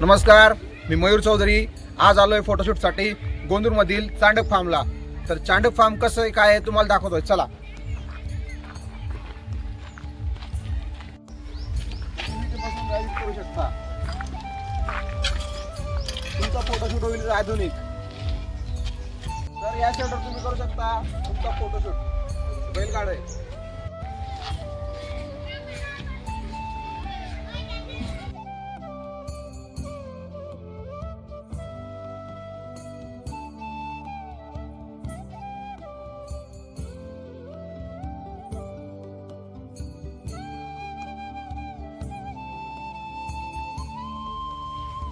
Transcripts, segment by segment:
नमस्कार, मी मयूर चौधरी. आज आलोय फोटोशूटसाठी गोंदूरमधील चांडक फार्मला. तर चांडक फार्म कसं आहे काय आहे तुम्हाला दाखवतोय, चला. करू शकता, तुमचा फोटोशूट होईल आधुनिक. तर या शेल्टर तुम्ही करू शकता तुमचा फोटोशूट. बैलगाडा आहे.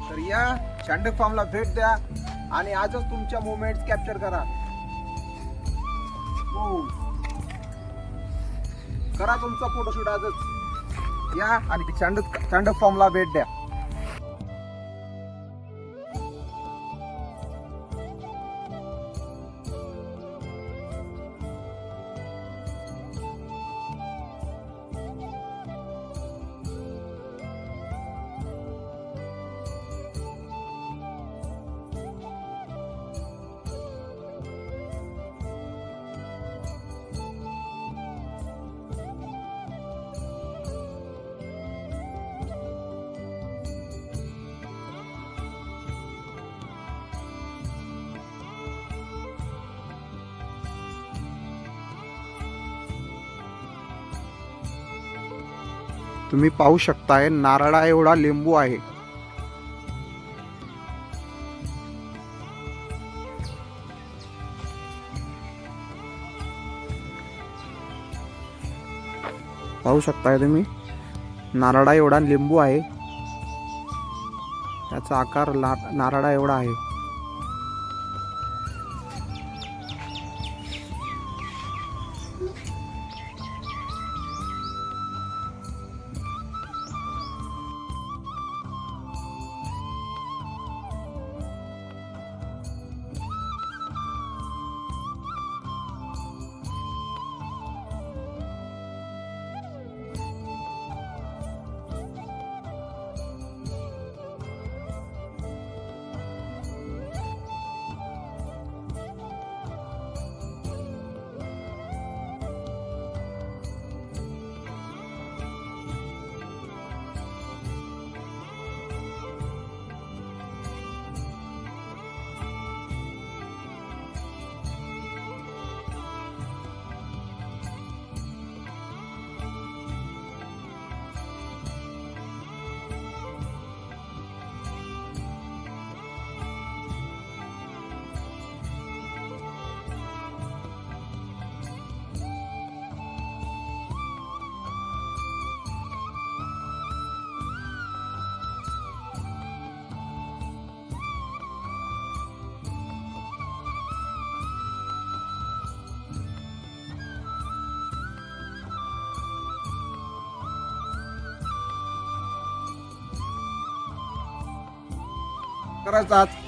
तर या चांडक फार्मला भेट द्या आणि आजच तुमच्या मोमेंट्स कॅप्चर करा. करा तुमचा फोटोशूट आजच. या आणि चांडक फार्मला भेट द्या. तुम्ही पाहू शकताय नारळा एवढा लिंबू आहे. पाहू शकताय तुम्ही नारळा एवढा लिंबू आहे. त्याचा आकार नारळा एवढा आहे.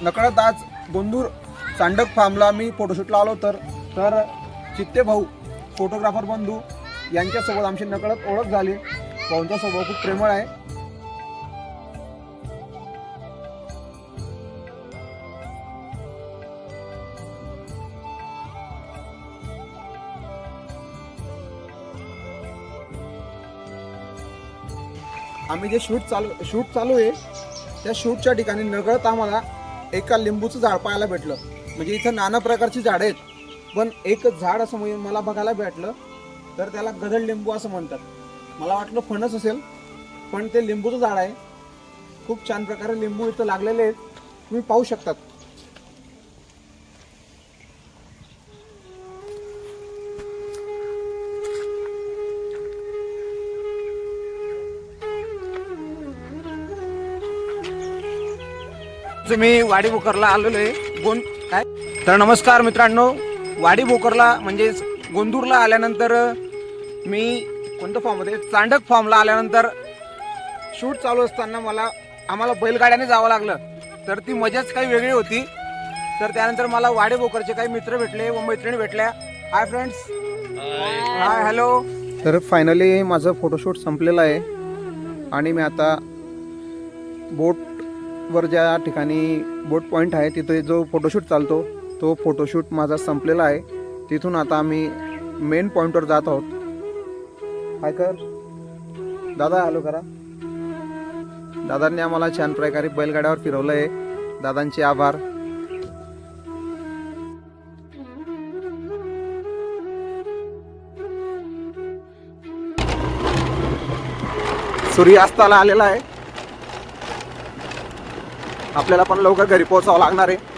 नकळत आज गोंदूर चांडक फार्मला मी फोटोशूटला आलो तर चित्ते भाऊ फोटोग्राफर बंधू यांच्यासोबत आमची नकळत ओळख झाली. भाऊंचा स्वभाव खूप प्रेमळ आहे. आम्ही जे शूट चालू आहे त्या शूटच्या ठिकाणी नकळत आम्हाला एका लिंबूचं झाड पाहायला भेटलं. म्हणजे इथं नाना प्रकारची झाडं आहेत, पण एक झाड असं मला बघायला भेटलं तर त्याला गदळ लिंबू असं म्हणतात. मला वाटलं फणस असेल, पण ते लिंबूचं झाड आहे. खूप छान प्रकारे लिंबू इथं लागलेले आहेत, तुम्ही पाहू शकतात. मी वाडी भोकरला आलेलो आहे. काय तर नमस्कार मित्रांनो, वाडी भोकरला म्हणजे गोंदूरला आल्यानंतर मी कोणत्या फॉर्ममध्ये चांडक फार्मला आल्यानंतर शूट चालू असताना आम्हाला बैलगाड्याने जावं लागलं. तर ती मजाच काही वेगळी होती. तर त्यानंतर मला वाडी भोकरचे काही मित्र भेटले व मैत्रिणी भेटल्या. Hi friends, hi hello. तर फायनली माझं फोटोशूट संपलेलं आहे आणि मी आता बोट वर ज्या ठिकाणी बोट पॉईंट आहे तिथे जो फोटोशूट चालतो तो फोटोशूट माझा संपलेला आहे. तिथून आता आम्ही मेन पॉईंटवर जात आहोत. हाय कर दादा, हॅलो करा. दादांनी आम्हाला छान प्रकारे बैलगाड्यावर फिरवलं आहे. दादांचे आभार. सूर्यास्ताला आलेला आहे. आपल्याला पण लवकर घरी पोहोचावं लागणार आहे.